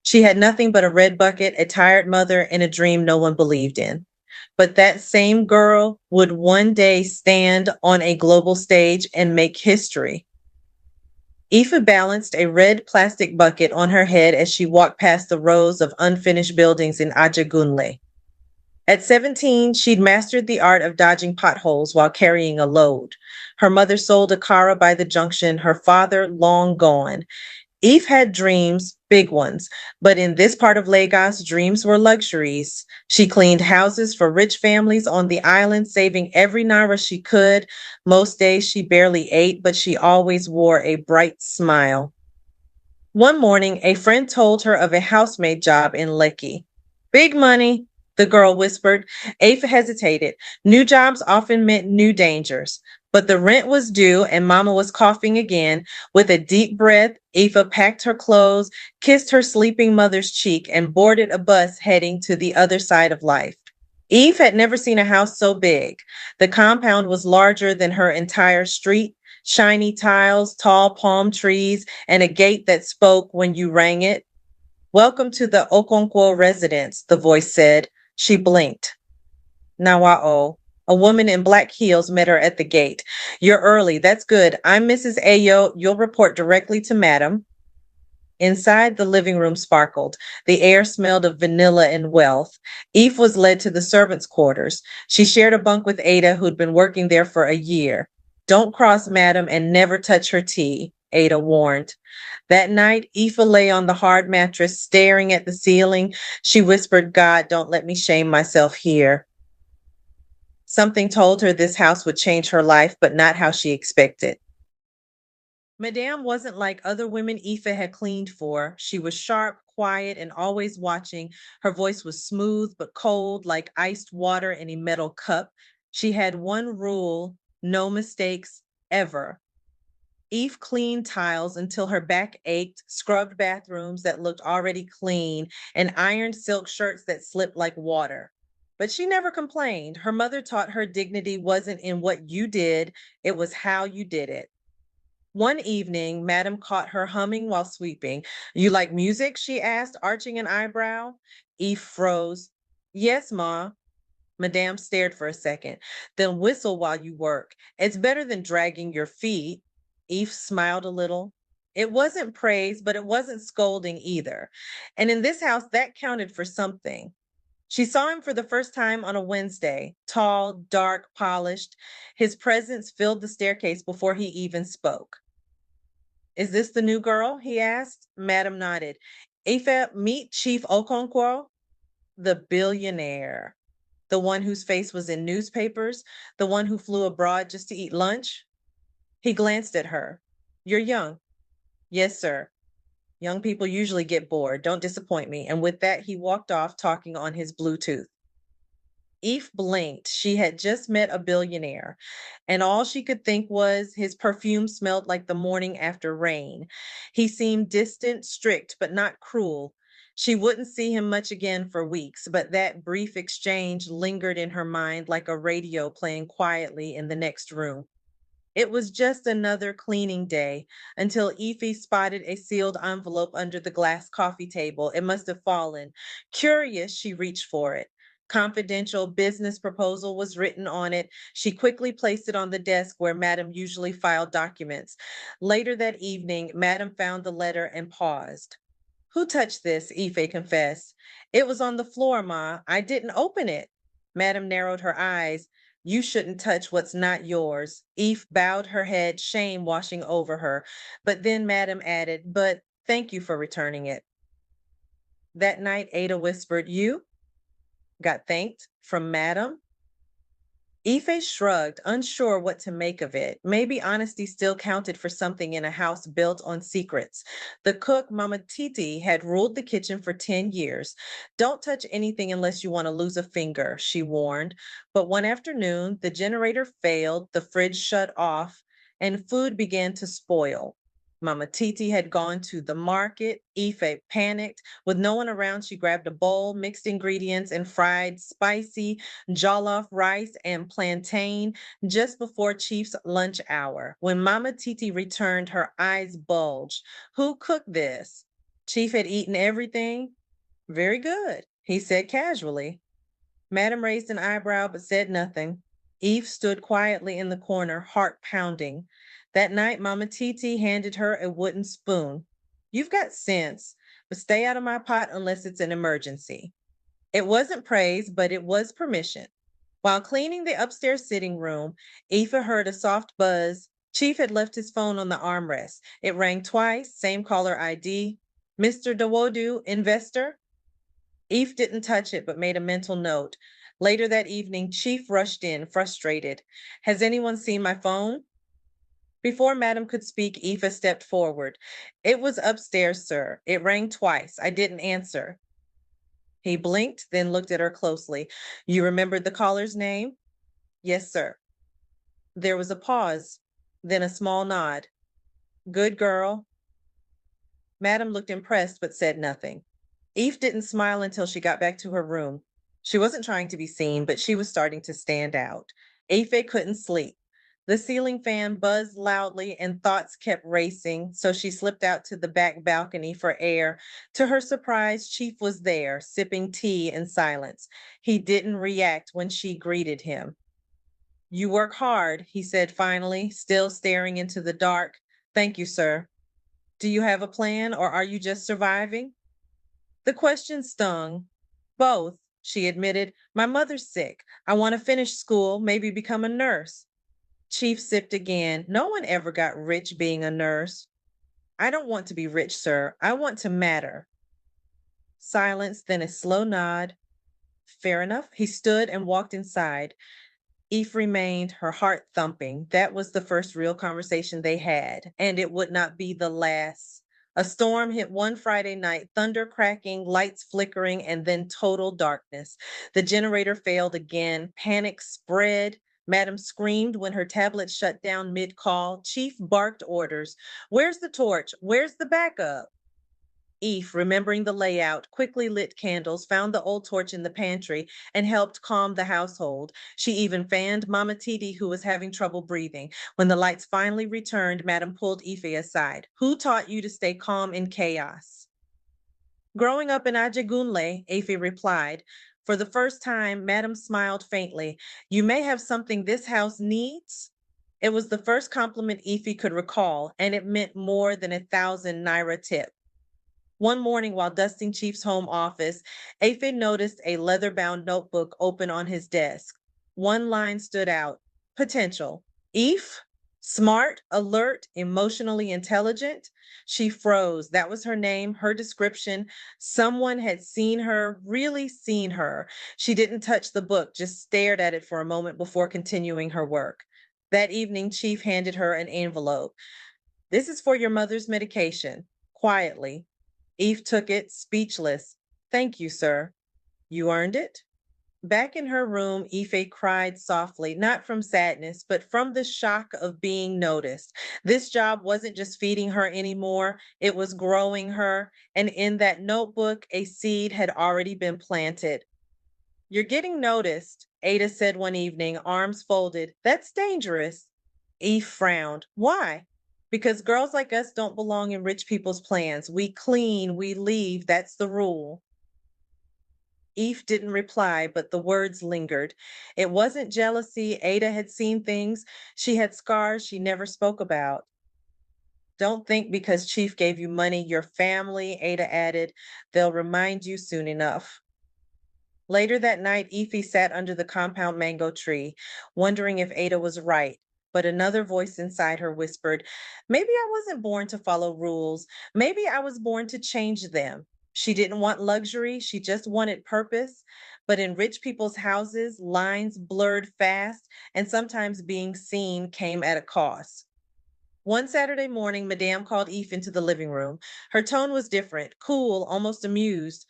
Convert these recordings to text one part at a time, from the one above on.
She had nothing but a red bucket, a tired mother, and a dream no one believed in. But that same girl would one day stand on a global stage and make history. Aoife balanced a red plastic bucket on her head as she walked past the rows of unfinished buildings in Ajagunle. At 17, she'd mastered the art of dodging potholes while carrying a load. Her mother sold a kara by the junction, her father long gone. Eve had dreams, big ones, but in this part of Lagos, dreams were luxuries. She cleaned houses for rich families on the island, saving every naira she could. Most days she barely ate, but she always wore a bright smile. One morning, a friend told her of a housemaid job in Lekki. Big money, the girl whispered. Afa hesitated. New jobs often meant new dangers. But the rent was due and Mama was coughing again. With a deep breath, Afa packed her clothes, kissed her sleeping mother's cheek, and boarded a bus heading to the other side of life. Eve had never seen a house so big. The compound was larger than her entire street, shiny tiles, tall palm trees, and a gate that spoke when you rang it. Welcome to the Okonkwo residence, the voice said. She blinked. Nawao. A woman in black heels met her at the gate. You're early. That's good. I'm Mrs. Ayo. You'll report directly to Madam. Inside, the living room sparkled. The air smelled of vanilla and wealth. Eve was led to the servants' quarters. She shared a bunk with Ada, who'd been working there for a year. Don't cross Madam and never touch her tea, Ada warned. That night, Aoife lay on the hard mattress, staring at the ceiling. She whispered, God, don't let me shame myself here. Something told her this house would change her life, but not how she expected. Madame wasn't like other women Aoife had cleaned for. She was sharp, quiet, and always watching. Her voice was smooth but cold, like iced water in a metal cup. She had one rule: no mistakes, ever. Eve cleaned tiles until her back ached, scrubbed bathrooms that looked already clean, and ironed silk shirts that slipped like water. But she never complained. Her mother taught her dignity wasn't in what you did, it was how you did it. One evening, Madam caught her humming while sweeping. You like music? She asked, arching an eyebrow. Eve froze. Yes, Ma. Madame stared for a second. Then whistle while you work. It's better than dragging your feet. Eve smiled a little. It wasn't praise, but it wasn't scolding either. And in this house, that counted for something. She saw him for the first time on a Wednesday, tall, dark, polished. His presence filled the staircase before he even spoke. Is this the new girl? He asked. Madam nodded. Ife, meet Chief Okonkwo, the billionaire. The one whose face was in newspapers, the one who flew abroad just to eat lunch. He glanced at her. You're young. Yes, sir. Young people usually get bored. Don't disappoint me. And with that, he walked off talking on his Bluetooth. Eve blinked. She had just met a billionaire, and all she could think was his perfume smelled like the morning after rain. He seemed distant, strict, but not cruel. She wouldn't see him much again for weeks, but that brief exchange lingered in her mind like a radio playing quietly in the next room. It was just another cleaning day until Effie spotted a sealed envelope under the glass coffee table. It must have fallen. Curious, she reached for it. Confidential business proposal was written on it. She quickly placed it on the desk where Madam usually filed documents. Later that evening, Madam found the letter and paused. Who touched this? Ife confessed. It was on the floor, Ma. I didn't open it. Madam narrowed her eyes. You shouldn't touch what's not yours. Eve bowed her head, shame washing over her. But then Madam added, but thank you for returning it. That night, Ada whispered, You got thanked from Madam? Ife shrugged, unsure what to make of it. Maybe honesty still counted for something in a house built on secrets. The cook, Mama Titi, had ruled the kitchen for 10 years. Don't touch anything unless you want to lose a finger, she warned. But one afternoon, the generator failed, the fridge shut off, and food began to spoil. Mama Titi had gone to the market. Ife panicked. With no one around, she grabbed a bowl, mixed ingredients, and fried spicy jollof rice and plantain just before Chief's lunch hour. When Mama Titi returned, her eyes bulged. Who cooked this? Chief had eaten everything. Very good, he said casually. Madam raised an eyebrow but said nothing. Eve stood quietly in the corner, heart pounding. That night, Mama Titi handed her a wooden spoon. You've got sense, but stay out of my pot unless it's an emergency. It wasn't praise, but it was permission. While cleaning the upstairs sitting room, Aoife heard a soft buzz. Chief had left his phone on the armrest. It rang twice, same caller ID. Mr. Dawodu, investor? Eve didn't touch it, but made a mental note. Later that evening, Chief rushed in, frustrated. Has anyone seen my phone? Before Madam could speak, Eva stepped forward. It was upstairs, sir. It rang twice. I didn't answer. He blinked, then looked at her closely. You remembered the caller's name? Yes, sir. There was a pause, then a small nod. Good girl. Madam looked impressed but said nothing. Eve didn't smile until she got back to her room. She wasn't trying to be seen, but she was starting to stand out. Afe couldn't sleep. The ceiling fan buzzed loudly and thoughts kept racing, so she slipped out to the back balcony for air. To her surprise, Chief was there, sipping tea in silence. He didn't react when she greeted him. You work hard, he said finally, still staring into the dark. Thank you, sir. Do you have a plan, or are you just surviving? The question stung. Both, she admitted. My mother's sick. I want to finish school, maybe become a nurse. Chief sipped again. No one ever got rich being a nurse. I don't want to be rich, sir. I want to matter. Silence, then a slow nod. Fair enough. He stood and walked inside. Eve remained, her heart thumping. That was the first real conversation they had, and it would not be the last. A storm hit one Friday night, thunder cracking, lights flickering, and then total darkness. The generator failed again. Panic spread. Madam screamed when her tablet shut down mid-call. Chief barked orders. Where's the torch? Where's the backup? Eve, remembering the layout, quickly lit candles, found the old torch in the pantry, and helped calm the household. She even fanned Mama Titi, who was having trouble breathing. When the lights finally returned, Madam pulled Ife aside. Who taught you to stay calm in chaos? Growing up in Ajegunle, Ife replied. For the first time, Madam smiled faintly. You may have something this house needs. It was the first compliment Ife could recall, and it meant more than 1,000 naira tip. One morning while dusting Chief's home office, Afe noticed a leather-bound notebook open on his desk. One line stood out. Potential. Eve? Smart, alert, emotionally intelligent? She froze. That was her name, her description. Someone had seen her, really seen her. She didn't touch the book, just stared at it for a moment before continuing her work. That evening, Chief handed her an envelope. This is for your mother's medication. Quietly, Eve took it, speechless. Thank you, sir. You earned it. Back in her room, Ife cried softly, not from sadness, but from the shock of being noticed. This job wasn't just feeding her anymore, it was growing her. And in that notebook, a seed had already been planted. You're getting noticed, Ada said one evening, arms folded. That's dangerous. Eve frowned. Why? Because girls like us don't belong in rich people's plans. We clean, we leave. That's the rule. Eve didn't reply, but the words lingered. It wasn't jealousy. Ada had seen things. She had scars she never spoke about. Don't think because Chief gave you money, your family, Ada added. They'll remind you soon enough. Later that night, Ify sat under the compound mango tree, wondering if Ada was right. But another voice inside her whispered, maybe I wasn't born to follow rules. Maybe I was born to change them. She didn't want luxury, she just wanted purpose. But in rich people's houses, lines blurred fast, and sometimes being seen came at a cost. One Saturday morning, Madame called Eve into the living room. Her tone was different, cool, almost amused.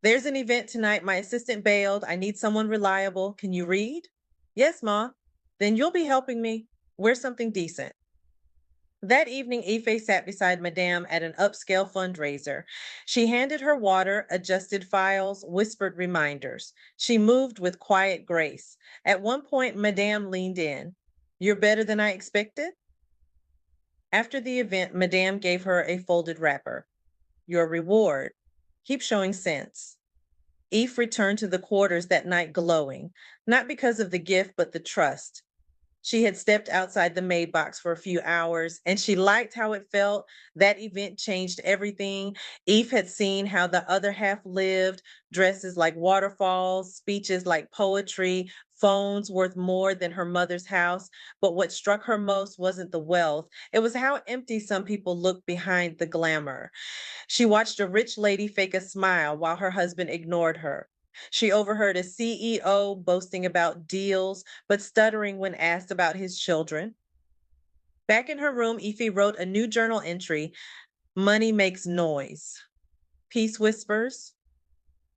There's an event tonight. My assistant bailed. I need someone reliable. Can you read? Yes, Ma. Then you'll be helping me. Wear something decent. That evening, Ife sat beside Madame at an upscale fundraiser. She handed her water, adjusted files, whispered reminders. She moved with quiet grace. At one point, Madame leaned in. You're better than I expected? After the event, Madame gave her a folded wrapper. Your reward. Keep showing sense. Eve returned to the quarters that night glowing, not because of the gift, but the trust. She had stepped outside the maid box for a few hours and she liked how it felt. That event changed everything. Eve had seen how the other half lived, dresses like waterfalls, speeches like poetry, phones worth more than her mother's house. But what struck her most wasn't the wealth, it was how empty some people looked behind the glamour. She watched a rich lady fake a smile while her husband ignored her. She overheard a CEO boasting about deals, but stuttering when asked about his children. Back in her room, Ify wrote a new journal entry: Money makes noise. Peace whispers.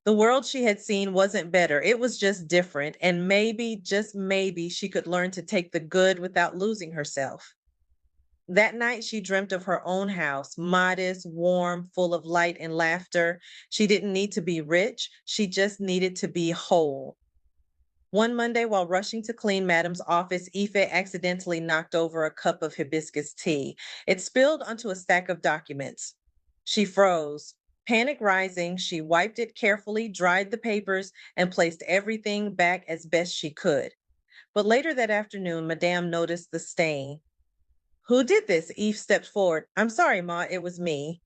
The world she had seen wasn't better, it was just different. And maybe, just maybe, she could learn to take the good without losing herself. That night, she dreamt of her own house, modest, warm, full of light and laughter. She didn't need to be rich, she just needed to be whole. One Monday, while rushing to clean Madam's office, Ife accidentally knocked over a cup of hibiscus tea. It spilled onto a stack of documents. She froze. Panic rising, she wiped it carefully, dried the papers, and placed everything back as best she could. But later that afternoon, Madame noticed the stain. Who did this? Eve stepped forward. I'm sorry, Ma, it was me.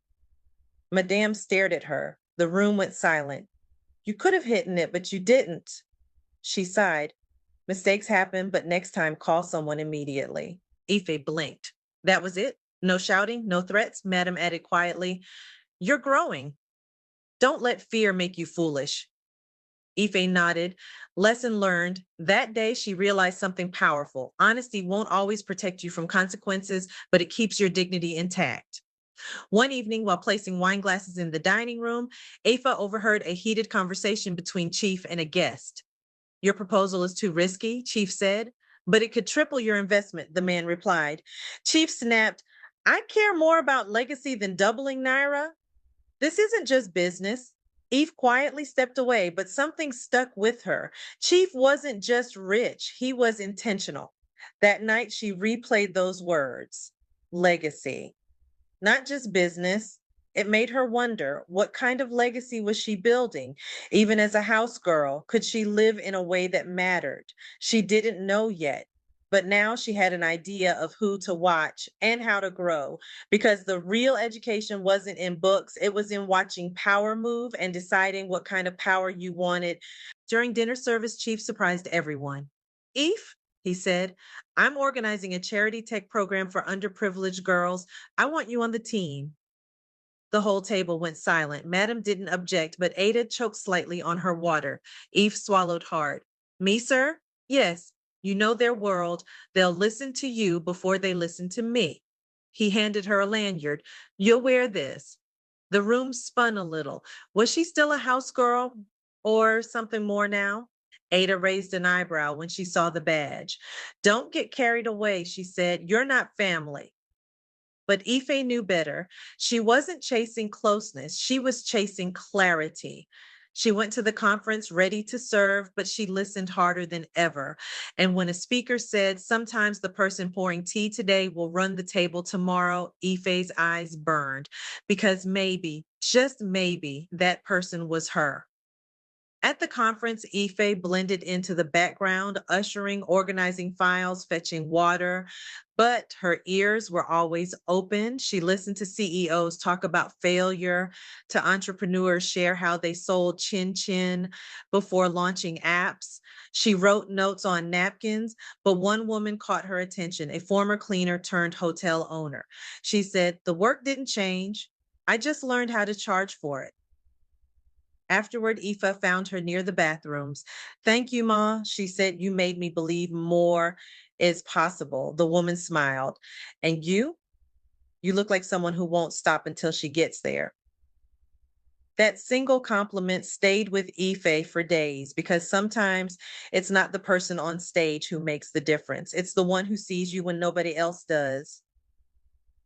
Madame stared at her. The room went silent. You could have hidden it, but you didn't. She sighed. Mistakes happen, but next time call someone immediately. Ife blinked. That was it? No shouting, no threats, Madame added quietly. You're growing. Don't let fear make you foolish. Ife nodded. Lesson learned. That day, she realized something powerful. Honesty won't always protect you from consequences, but it keeps your dignity intact. One evening, while placing wine glasses in the dining room, Afa overheard a heated conversation between Chief and a guest. Your proposal is too risky, Chief said, but it could triple your investment, the man replied. Chief snapped, I care more about legacy than doubling Naira. This isn't just business. Eve quietly stepped away, but something stuck with her. Chief wasn't just rich, he was intentional. That night, she replayed those words: legacy, not just business. It made her wonder, what kind of legacy was she building? Even as a house girl, could she live in a way that mattered? She didn't know yet, but now she had an idea of who to watch and how to grow, because the real education wasn't in books, it was in watching power move and deciding what kind of power you wanted. During dinner service, Chief surprised everyone. Eve, he said, I'm organizing a charity tech program for underprivileged girls. I want you on the team. The whole table went silent. Madam didn't object, but Ada choked slightly on her water. Eve swallowed hard. Me, sir? Yes. You know their world. They'll listen to you before they listen to me. He handed her a lanyard. You'll wear this. The room spun a little. Was she still a house girl or something more now? Ada raised an eyebrow when she saw the badge. Don't get carried away, she said. You're not family. But Ife knew better. She wasn't chasing closeness, she was chasing clarity. She went to the conference ready to serve, but she listened harder than ever. And when a speaker said, sometimes the person pouring tea today will run the table tomorrow, Ife's eyes burned, because maybe, just maybe, that person was her. At the conference, Ife blended into the background, ushering, organizing files, fetching water, but her ears were always open. She listened to CEOs talk about failure, to entrepreneurs share how they sold chin chin before launching apps. She wrote notes on napkins, but one woman caught her attention, a former cleaner turned hotel owner. She said, the work didn't change. I just learned how to charge for it. Afterward, Aoife found her near the bathrooms. Thank you, Ma, she said. You made me believe more is possible. The woman smiled. And you? You look like someone who won't stop until she gets there. That single compliment stayed with Ife for days, because sometimes it's not the person on stage who makes the difference. It's the one who sees you when nobody else does.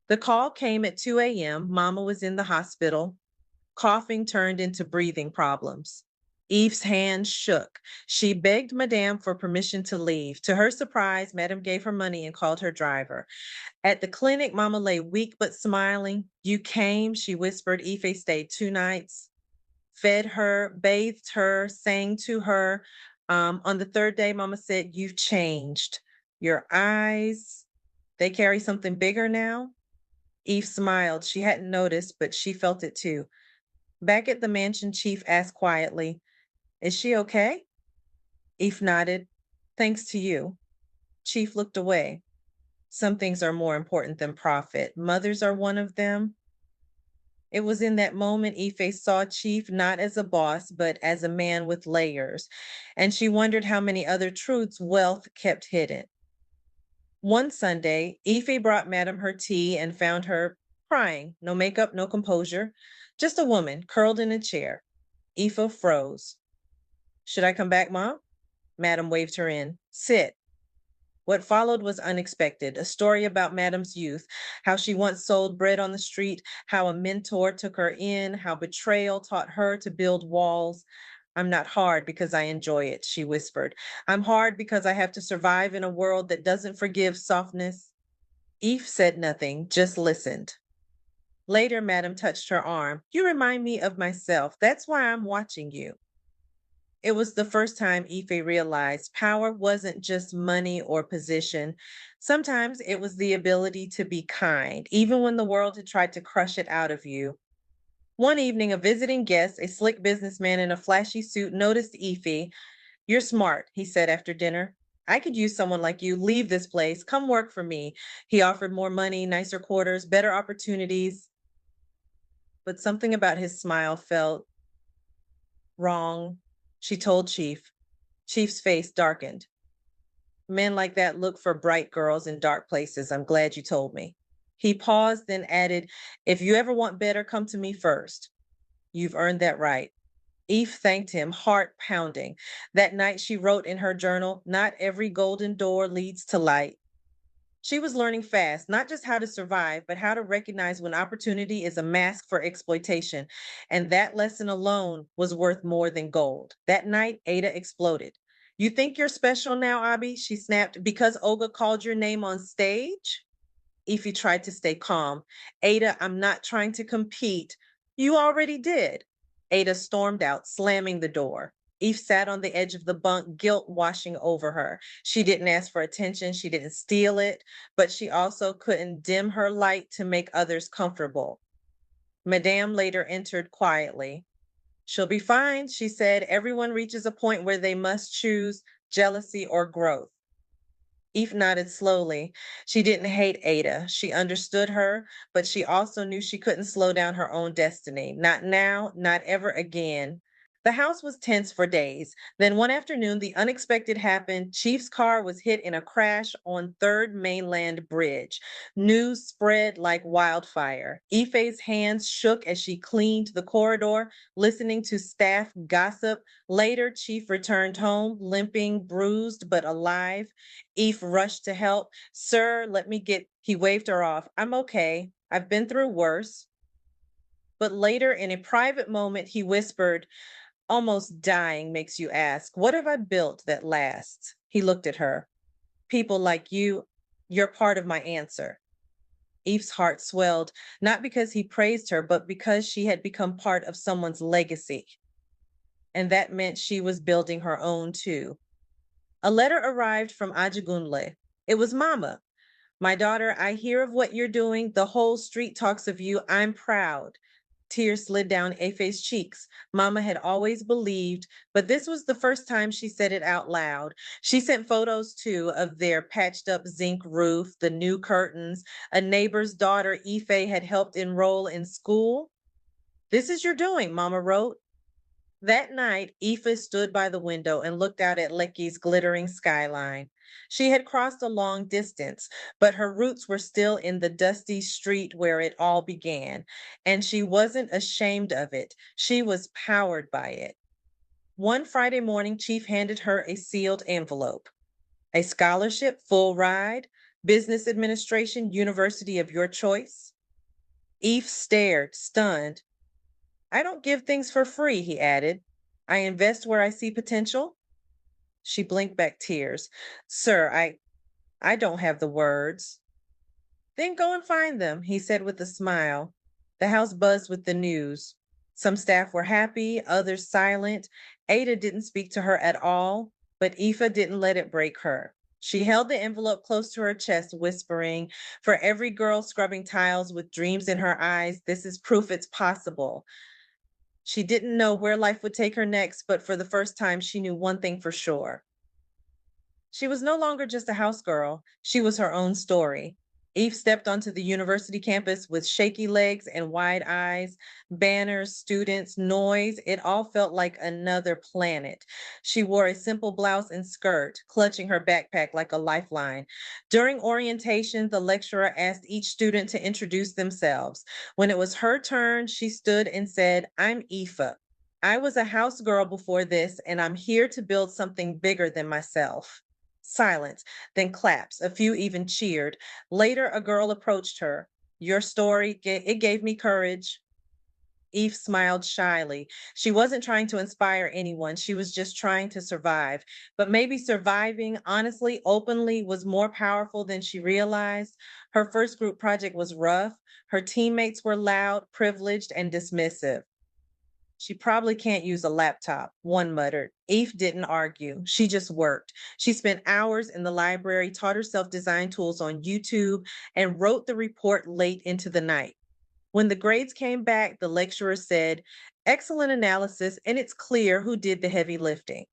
The call came at 2 a.m. Mama was in the hospital. Coughing turned into breathing problems. Eve's hand shook. She begged Madame for permission to leave. To her surprise, Madame gave her money and called her driver. At the clinic, Mama lay weak but smiling. You came, she whispered. Ife stayed 2 nights, fed her, bathed her, sang to her. On the third day, Mama said, you've changed. Your eyes, they carry something bigger now. Eve smiled. She hadn't noticed, but she felt it too. Back at the mansion, Chief asked quietly, is she okay? Eve nodded. Thanks to you. Chief looked away. Some things are more important than profit. Mothers are one of them. It was in that moment Ife saw Chief not as a boss, but as a man with layers, and she wondered how many other truths wealth kept hidden. One Sunday, Ife brought Madam her tea and found her crying. No makeup, no composure, just a woman curled in a chair. Ife froze. Should I come back, Mom? Madam waved her in. Sit. What followed was unexpected. A story about Madam's youth, how she once sold bread on the street, how a mentor took her in, how betrayal taught her to build walls. I'm not hard because I enjoy it, she whispered. I'm hard because I have to survive in a world that doesn't forgive softness. Eve said nothing, just listened. Later, Madam touched her arm. You remind me of myself. That's why I'm watching you. It was the first time Ife realized power wasn't just money or position. Sometimes it was the ability to be kind, even when the world had tried to crush it out of you. One evening, a visiting guest, a slick businessman in a flashy suit, noticed Ife. You're smart, he said after dinner. I could use someone like you. Leave this place. Come work for me. He offered more money, nicer quarters, better opportunities. But something about his smile felt wrong. She told Chief. Chief's face darkened. Men like that look for bright girls in dark places. I'm glad you told me. He paused, then added, if you ever want better, come to me first. You've earned that right. Eve thanked him, heart pounding. That night she wrote in her journal, not every golden door leads to light. She was learning fast, not just how to survive, but how to recognize when opportunity is a mask for exploitation. And that lesson alone was worth more than gold. That night, Ada exploded. You think you're special now, Abby? She snapped. Because Olga called your name on stage? Ify tried to stay calm. Ada, I'm not trying to compete. You already did. Ada stormed out, slamming the door. Eve sat on the edge of the bunk, guilt washing over her. She didn't ask for attention, she didn't steal it, but she also couldn't dim her light to make others comfortable. Madame later entered quietly. She'll be fine, she said. Everyone reaches a point where they must choose jealousy or growth. Eve nodded slowly. She didn't hate Ada. She understood her, but she also knew she couldn't slow down her own destiny. Not now, not ever again. The house was tense for days. Then one afternoon, the unexpected happened. Chief's car was hit in a crash on Third Mainland Bridge. News spread like wildfire. Ife's hands shook as she cleaned the corridor, listening to staff gossip. Later, Chief returned home, limping, bruised, but alive. Eve rushed to help. Sir, let me get, he waved her off. I'm okay. I've been through worse. But later, in a private moment, he whispered, almost dying makes you ask, what have I built that lasts? He looked at her. People like you, you're part of my answer. Eve's heart swelled, not because he praised her, but because she had become part of someone's legacy. And that meant she was building her own too. A letter arrived from Ajagunle. It was Mama. My daughter, I hear of what you're doing. The whole street talks of you. I'm proud. Tears slid down Efe's cheeks. Mama had always believed, but this was the first time she said it out loud. She sent photos too of their patched up zinc roof, the new curtains. A neighbor's daughter, Ife, had helped enroll in school. This is your doing, Mama wrote. That night, Aoife stood by the window and looked out at Leki's glittering skyline. She had crossed a long distance, but her roots were still in the dusty street where it all began, and she wasn't ashamed of it. She was powered by it. One Friday morning, Chief handed her a sealed envelope. A scholarship, full ride, business administration, university of your choice. Eve stared, stunned. I don't give things for free, he added. I invest where I see potential. She blinked back tears. Sir, I don't have the words. Then go and find them, he said with a smile. The house buzzed with the news. Some staff were happy, others silent. Ada didn't speak to her at all, but Aoife didn't let it break her. She held the envelope close to her chest, whispering, for every girl scrubbing tiles with dreams in her eyes, this is proof it's possible. She didn't know where life would take her next, but for the first time, she knew one thing for sure. She was no longer just a house girl, she was her own story. Eve stepped onto the university campus with shaky legs and wide eyes, banners, students, noise. It all felt like another planet. She wore a simple blouse and skirt, clutching her backpack like a lifeline. During orientation, the lecturer asked each student to introduce themselves. When it was her turn, she stood and said, I'm Aoife. I was a house girl before this, and I'm here to build something bigger than myself. Silence, then claps. A few even cheered. Later, a girl approached her. Your story, it gave me courage. Eve smiled shyly. She wasn't trying to inspire anyone. She was just trying to survive. But maybe surviving, honestly, openly, was more powerful than she realized. Her first group project was rough. Her teammates were loud, privileged, and dismissive. She probably can't use a laptop, one muttered. Eve didn't argue. She just worked. She spent hours in the library, taught herself design tools on YouTube, and wrote the report late into the night. When the grades came back, the lecturer said, excellent analysis, and it's clear who did the heavy lifting.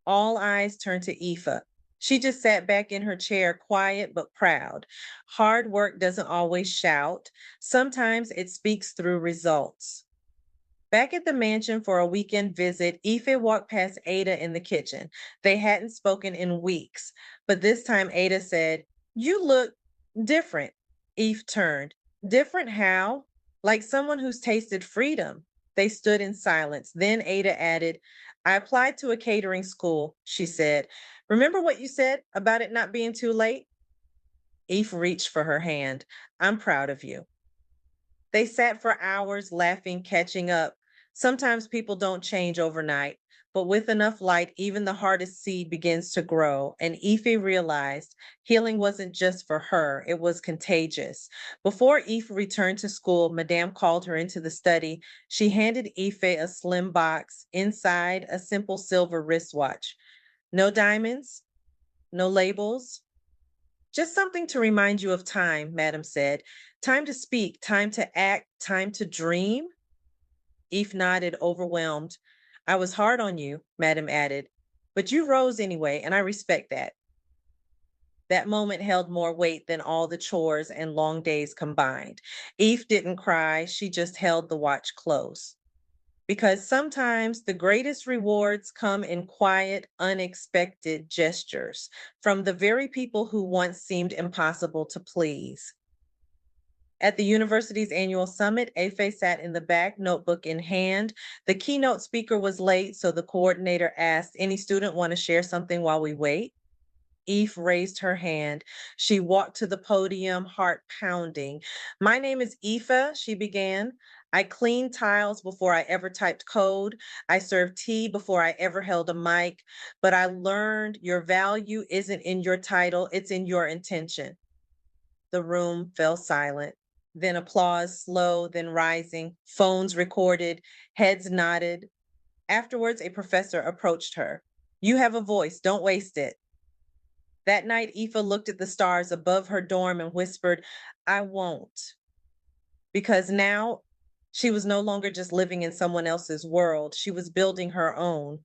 All eyes turned to Aoife. She just sat back in her chair, quiet but proud. Hard work doesn't always shout. Sometimes it speaks through results. Back at the mansion for a weekend visit, Aoife walked past Ada in the kitchen. They hadn't spoken in weeks, but this time Ada said, you look different. Eve turned. Different how? Like someone who's tasted freedom. They stood in silence. Then Ada added, I applied to a catering school, she said. Remember what you said about it not being too late? Eve reached for her hand. I'm proud of you. They sat for hours laughing, catching up. Sometimes people don't change overnight, but with enough light, even the hardest seed begins to grow. And Aoife realized healing wasn't just for her, it was contagious. Before Aoife returned to school, Madame called her into the study. She handed Aoife a slim box, inside a simple silver wristwatch. No diamonds, no labels, just something to remind you of time, Madam said. Time to speak, time to act, time to dream. Eve nodded, overwhelmed. I was hard on you, Madam added, but you rose anyway, and I respect that. That moment held more weight than all the chores and long days combined. Eve didn't cry, she just held the watch close. Because sometimes the greatest rewards come in quiet, unexpected gestures from the very people who once seemed impossible to please. At the university's annual summit, Afe sat in the back, notebook in hand. The keynote speaker was late, so the coordinator asked, any student want to share something while we wait? Eve raised her hand. She walked to the podium, heart pounding. My name is Aoife, she began. I cleaned tiles before I ever typed code. I served tea before I ever held a mic. But I learned your value isn't in your title, it's in your intention. The room fell silent. Then applause, slow, then rising. Phones recorded, heads nodded. Afterwards, a professor approached her. You have a voice, don't waste it. That night, Aoife looked at the stars above her dorm and whispered, I won't. Because now she was no longer just living in someone else's world, she was building her own.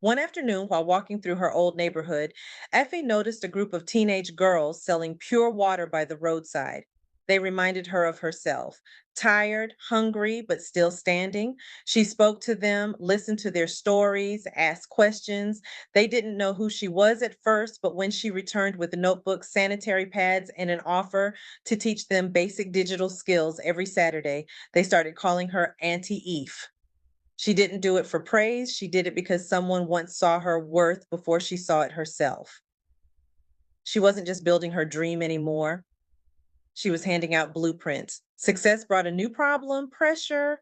One afternoon, while walking through her old neighborhood, Effie noticed a group of teenage girls selling pure water by the roadside. They reminded her of herself, tired, hungry, but still standing. She spoke to them, listened to their stories, asked questions. They didn't know who she was at first, but when she returned with notebooks, sanitary pads, and an offer to teach them basic digital skills every Saturday, they started calling her Auntie Eve. She didn't do it for praise. She did it because someone once saw her worth before she saw it herself. She wasn't just building her dream anymore. She was handing out blueprints. Success brought a new problem, pressure.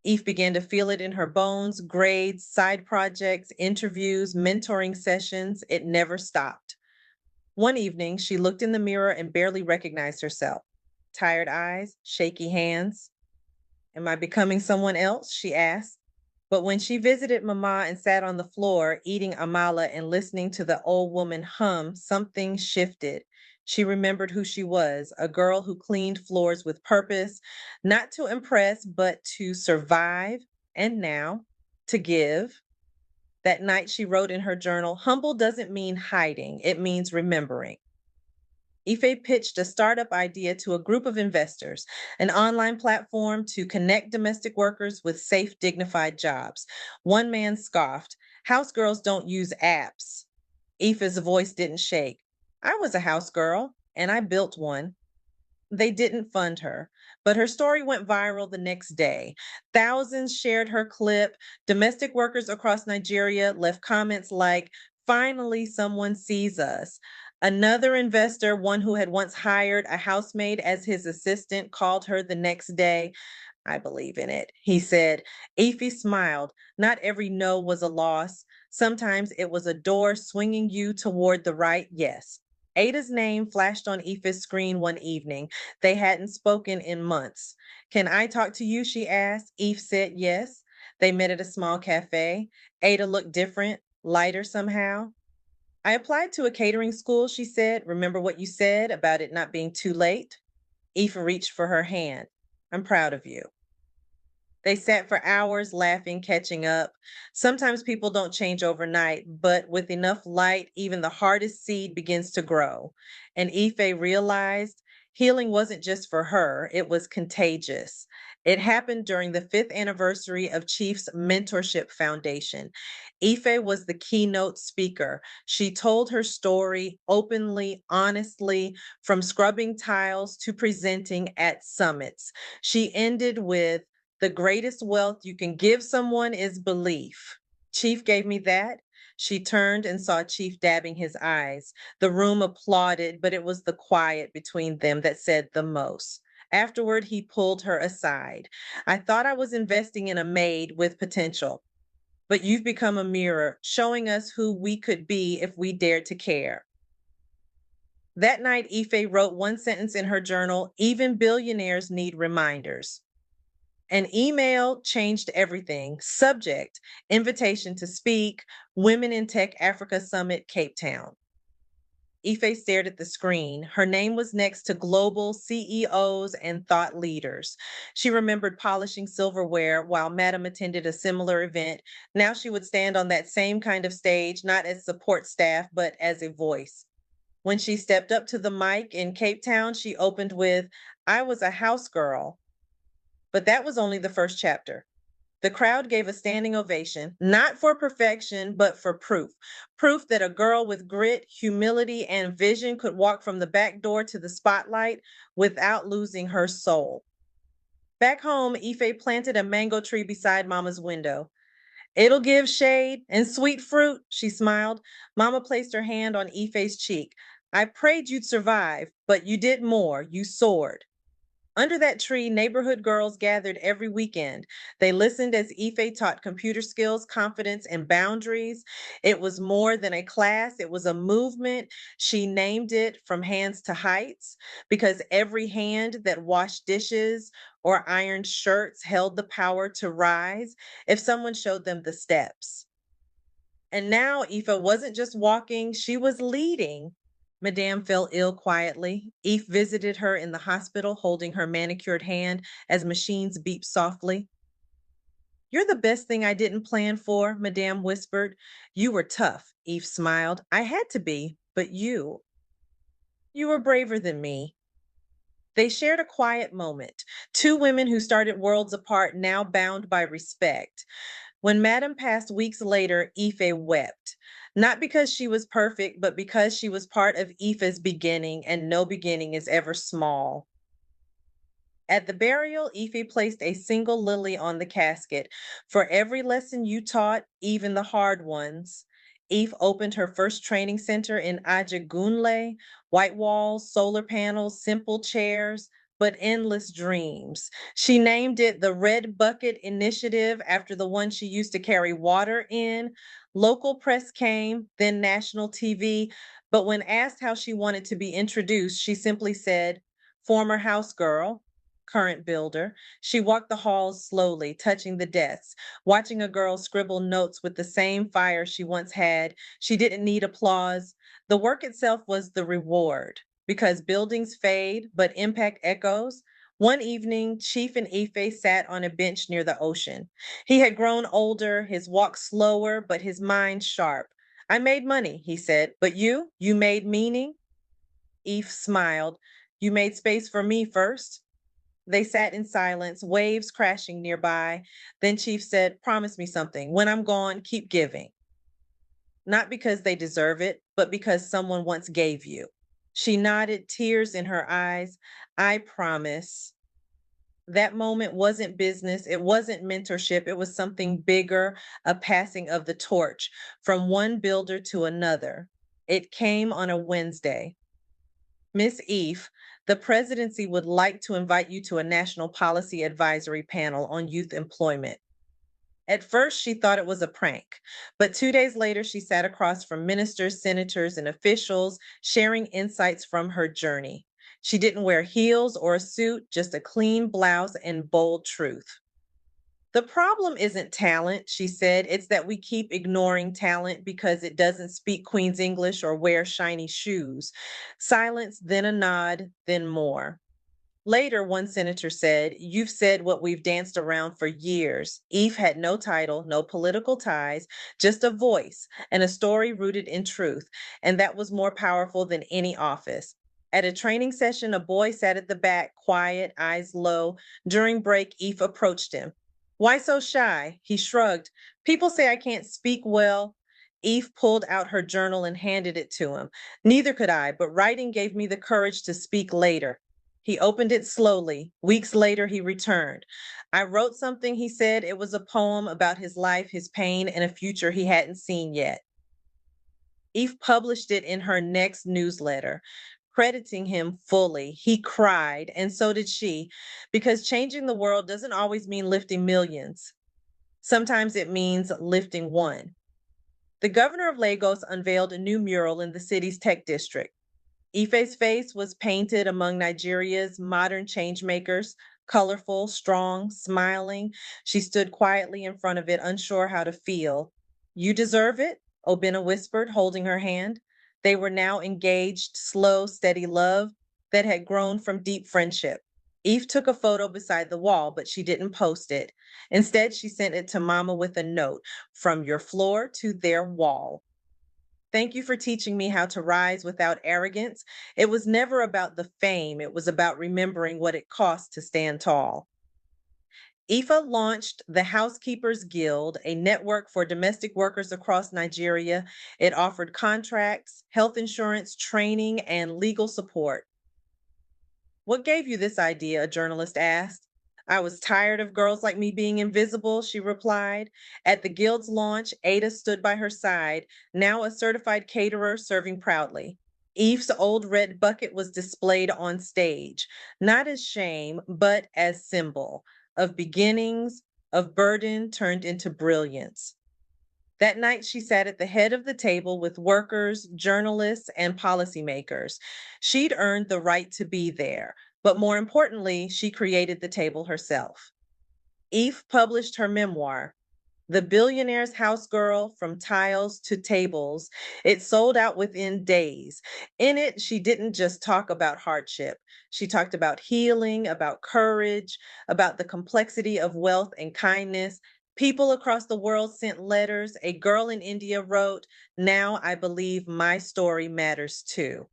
Eve began to feel it in her bones, grades, side projects, interviews, mentoring sessions. It never stopped. One evening, she looked in the mirror and barely recognized herself. Tired eyes, shaky hands. Am I becoming someone else? She asked. But when she visited Mama and sat on the floor eating amala and listening to the old woman hum, something shifted. She remembered who she was, a girl who cleaned floors with purpose, not to impress, but to survive, and now to give. That night she wrote in her journal, humble doesn't mean hiding, it means remembering. Ife pitched a startup idea to a group of investors, an online platform to connect domestic workers with safe, dignified jobs. One man scoffed, house girls don't use apps. Ife's voice didn't shake. I was a house girl, and I built one. They didn't fund her, but her story went viral the next day. Thousands shared her clip. Domestic workers across Nigeria left comments like, finally, someone sees us. Another investor, one who had once hired a housemaid as his assistant, called her the next day. I believe in it, he said. Ify smiled. Not every no was a loss. Sometimes it was a door swinging you toward the right yes. Ada's name flashed on Ife's screen one evening. They hadn't spoken in months. Can I talk to you? She asked. Eve said yes. They met at a small cafe. Ada looked different, lighter somehow. I applied to a catering school, she said. Remember what you said about it not being too late? Eve reached for her hand. I'm proud of you. They sat for hours laughing, catching up. Sometimes people don't change overnight, but with enough light, even the hardest seed begins to grow. And Ife realized healing wasn't just for her, it was contagious. It happened during the fifth anniversary of Chief's Mentorship Foundation. Ife was the keynote speaker. She told her story openly, honestly, from scrubbing tiles to presenting at summits. She ended with, the greatest wealth you can give someone is belief. Chief gave me that. She turned and saw Chief dabbing his eyes. The room applauded, but it was the quiet between them that said the most. Afterward, he pulled her aside. I thought I was investing in a maid with potential, but you've become a mirror, showing us who we could be if we dared to care. That night, Ife wrote one sentence in her journal, even billionaires need reminders. An email changed everything. Subject, invitation to speak, Women in Tech Africa Summit, Cape Town. Ife stared at the screen. Her name was next to global CEOs and thought leaders. She remembered polishing silverware while Madam attended a similar event. Now she would stand on that same kind of stage, not as support staff, but as a voice. When she stepped up to the mic in Cape Town, she opened with, I was a house girl. But that was only the first chapter. The crowd gave a standing ovation, not for perfection, but for proof. Proof that a girl with grit, humility, and vision could walk from the back door to the spotlight without losing her soul. Back home, Ife planted a mango tree beside Mama's window. It'll give shade and sweet fruit, she smiled. Mama placed her hand on Ife's cheek. I prayed you'd survive, but you did more. You soared. Under that tree, neighborhood girls gathered every weekend. They listened as Ife taught computer skills, confidence, and boundaries. It was more than a class, it was a movement. She named it From Hands to Heights because every hand that washed dishes or ironed shirts held the power to rise if someone showed them the steps. And now Ife wasn't just walking, she was leading. Madame fell ill quietly. Eve visited her in the hospital, holding her manicured hand as machines beeped softly. You're the best thing I didn't plan for, Madame whispered. You were tough, Eve smiled. I had to be, but you were braver than me. They shared a quiet moment. Two women who started worlds apart, now bound by respect. When Madame passed weeks later, Ife wept. Not because she was perfect, but because she was part of Ife's beginning, and no beginning is ever small. At the burial, Ife placed a single lily on the casket. For every lesson you taught, even the hard ones. Eve opened her first training center in Ajagunle, white walls, solar panels, simple chairs. but endless dreams. She named it the Red Bucket Initiative after the one she used to carry water in. Local press came, then national TV. But when asked how she wanted to be introduced, she simply said, former house girl, current builder. She walked the halls slowly, touching the desks, watching a girl scribble notes with the same fire she once had. She didn't need applause. The work itself was the reward because buildings fade, but impact echoes. One evening, Chief and Ife sat on a bench near the ocean. He had grown older, his walk slower, but his mind sharp. I made money, he said, but you made meaning? Eve smiled. You made space for me first. They sat in silence, waves crashing nearby. Then Chief said, promise me something. When I'm gone, keep giving. Not because they deserve it, but because someone once gave you. She nodded, tears in her eyes. I promise. That moment wasn't business, it wasn't mentorship, it was something bigger, a passing of the torch from one builder to another. It came on a Wednesday. Miss Eve, the presidency would like to invite you to a national policy advisory panel on youth employment. At first, she thought it was a prank, but 2 days later, she sat across from ministers, senators, and officials, sharing insights from her journey. She didn't wear heels or a suit, just a clean blouse and bold truth. The problem isn't talent, she said. It's that we keep ignoring talent because it doesn't speak Queen's English or wear shiny shoes. Silence, then a nod, then more. Later, one senator said, you've said what we've danced around for years. Eve had no title, no political ties, just a voice and a story rooted in truth. And that was more powerful than any office. At a training session, a boy sat at the back, quiet, eyes low. During break, Eve approached him. Why so shy? He shrugged. People say I can't speak well. Eve pulled out her journal and handed it to him. Neither could I, but writing gave me the courage to speak later. He opened it slowly. Weeks later, he returned. I wrote something, he said. It was a poem about his life, his pain, and a future he hadn't seen yet. Eve published it in her next newsletter, crediting him fully. He cried, and so did she, because changing the world doesn't always mean lifting millions. Sometimes it means lifting one. The governor of Lagos unveiled a new mural in the city's tech district. Ife's face was painted among Nigeria's modern changemakers, colorful, strong, smiling. She stood quietly in front of it, unsure how to feel. You deserve it, Obina whispered, holding her hand. They were now engaged, slow, steady love that had grown from deep friendship. Eve took a photo beside the wall, but she didn't post it. Instead, she sent it to Mama with a note from your floor to their wall. Thank you for teaching me how to rise without arrogance. It was never about the fame, it was about remembering what it costs to stand tall. IFA launched the Housekeepers Guild, a network for domestic workers across Nigeria. It offered contracts, health insurance, training, and legal support. What gave you this idea? A journalist asked. I was tired of girls like me being invisible, she replied. At the guild's launch, Ada stood by her side, now a certified caterer serving proudly. Eve's old red bucket was displayed on stage, not as shame, but as symbol of beginnings, of burden turned into brilliance. That night, she sat at the head of the table with workers, journalists, and policymakers. She'd earned the right to be there, but more importantly, she created the table herself. Eve published her memoir, The Billionaire's House Girl from Tiles to Tables. It sold out within days. In it, she didn't just talk about hardship. She talked about healing, about courage, about the complexity of wealth and kindness. People across the world sent letters. A girl in India wrote, now I believe my story matters too.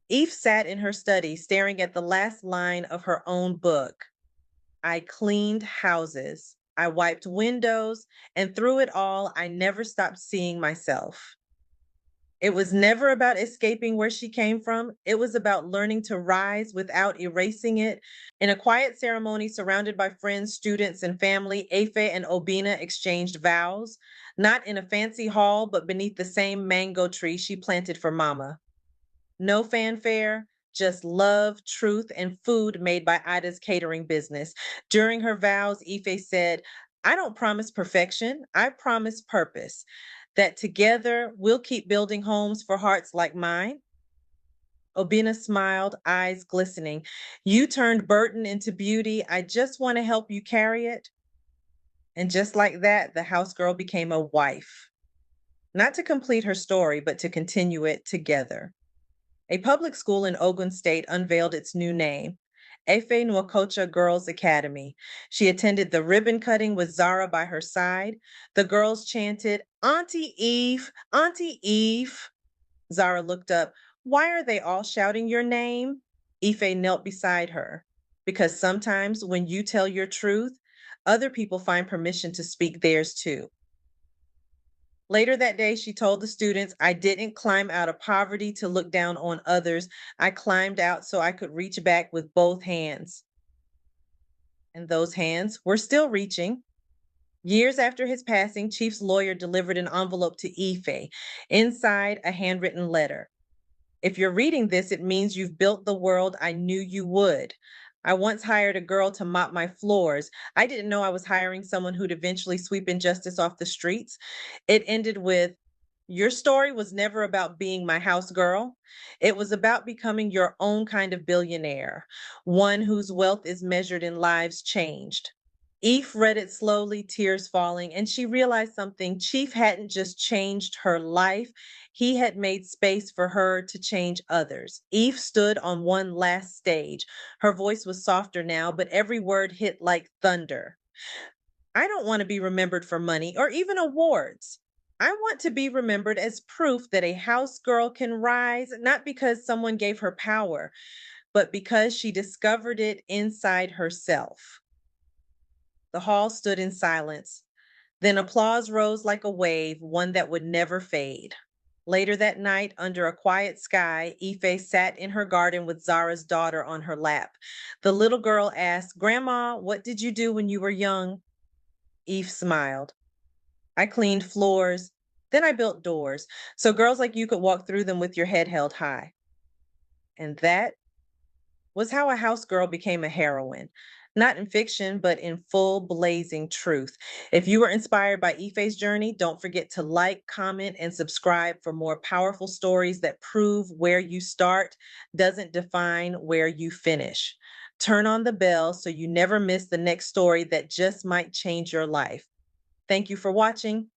Eve sat in her study, staring at the last line of her own book. I cleaned houses. I wiped windows, and through it all, I never stopped seeing myself. It was never about escaping where she came from. It was about learning to rise without erasing it. In a quiet ceremony surrounded by friends, students, and family, Afe and Obina exchanged vows, not in a fancy hall, but beneath the same mango tree she planted for Mama. No fanfare, just love, truth, and food made by Ida's catering business. During her vows, Ife said, I don't promise perfection, I promise purpose. That together we'll keep building homes for hearts like mine. Obina smiled, eyes glistening. You turned burden into beauty. I just want to help you carry it. And just like that, the house girl became a wife. Not to complete her story, but to continue it together. A public school in Ogun State unveiled its new name, Efe Nwakocha Girls Academy. She attended the ribbon cutting with Zara by her side. The girls chanted, Auntie Eve, Auntie Eve. Zara looked up. Why are they all shouting your name? Ife knelt beside her. Because sometimes when you tell your truth, other people find permission to speak theirs too. Later that day, she told the students, I didn't climb out of poverty to look down on others. I climbed out so I could reach back with both hands. And those hands were still reaching. Years after his passing, Chief's lawyer delivered an envelope to Ife. Inside, a handwritten letter. If you're reading this, it means you've built the world I knew you would. I once hired a girl to mop my floors. I didn't know I was hiring someone who'd eventually sweep injustice off the streets. It ended with, your story was never about being my house girl. It was about becoming your own kind of billionaire, one whose wealth is measured in lives changed. Eve read it slowly, tears falling, and she realized something. Chief hadn't just changed her life, he had made space for her to change others. Eve stood on one last stage. Her voice was softer now, but every word hit like thunder. I don't want to be remembered for money or even awards. I want to be remembered as proof that a house girl can rise, not because someone gave her power, but because she discovered it inside herself. The hall stood in silence. Then applause rose like a wave, one that would never fade. Later that night, under a quiet sky, Ife sat in her garden with Zara's daughter on her lap. The little girl asked, Grandma, what did you do when you were young? Eve smiled. I cleaned floors. Then I built doors so girls like you could walk through them with your head held high. And that was how a house girl became a heroine, not in fiction, but in full blazing truth. If you were inspired by Ife's journey, don't forget to like, comment, and subscribe for more powerful stories that prove where you start doesn't define where you finish. Turn on the bell so you never miss the next story that just might change your life. Thank you for watching.